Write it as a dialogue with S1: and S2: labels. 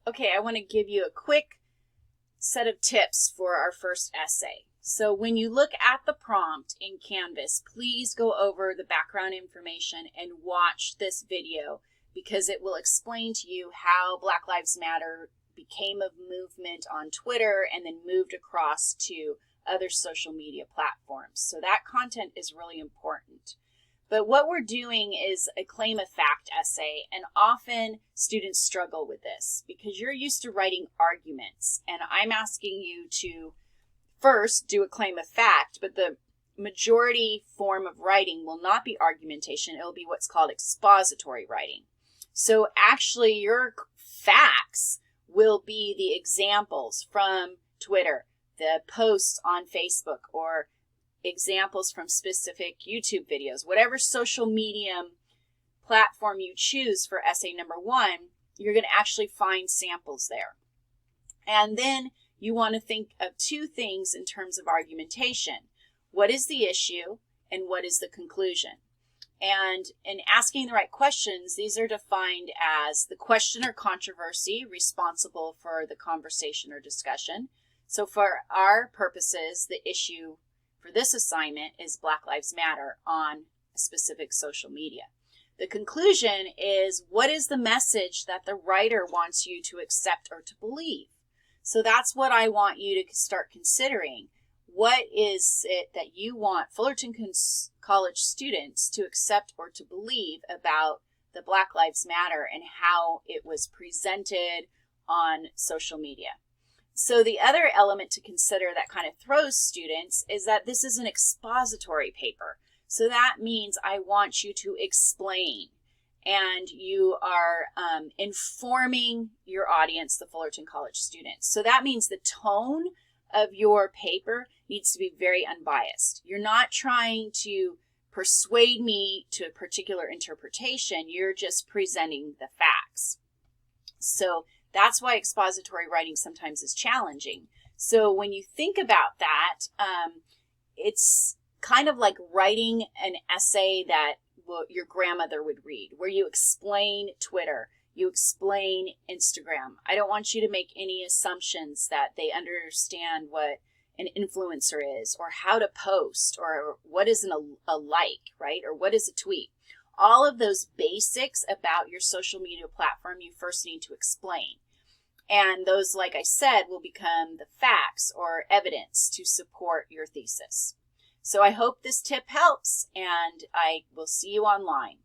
S1: Okay, I want to give you a quick set of tips for our first essay. So when you look at the prompt in Canvas, please go over the background information and watch this video because it will explain to you how Black Lives Matter became a movement on Twitter and then moved across to other social media platforms. So that content is really important. But what we're doing is a claim of fact essay, and often students struggle with this because you're used to writing arguments, and I'm asking you to first do a claim of fact, but the majority form of writing will not be argumentation. It'll be what's called expository writing. So actually your facts will be the examples from Twitter, the posts on Facebook, or examples from specific YouTube videos. Whatever social media platform you choose for essay number 1, you're going to actually find samples there. And then you want to think of two things in terms of argumentation. What is the issue and what is the conclusion? And in asking the right questions, these are defined as the question or controversy responsible for the conversation or discussion. So for our purposes, the issue for this assignment is Black Lives Matter on a specific social media. The conclusion is, what is the message that the writer wants you to accept or to believe? So that's what I want you to start considering. What is it that you want Fullerton College students to accept or to believe about the Black Lives Matter and how it was presented on social media? So the other element to consider that kind of throws students is that this is an expository paper. So that means I want you to explain, and you are informing your audience, the Fullerton College students. So that means the tone of your paper needs to be very unbiased. You're not trying to persuade me to a particular interpretation. You're just presenting the facts. So that's why expository writing sometimes is challenging. So when you think about that, it's kind of like writing an essay that your grandmother would read, where you explain Twitter, you explain Instagram. I don't want you to make any assumptions that they understand what an influencer is, or how to post, or what is a like, right? Or what is a tweet. All of those basics about your social media platform you first need to explain. And those, like I said, will become the facts or evidence to support your thesis. So I hope this tip helps, and I will see you online.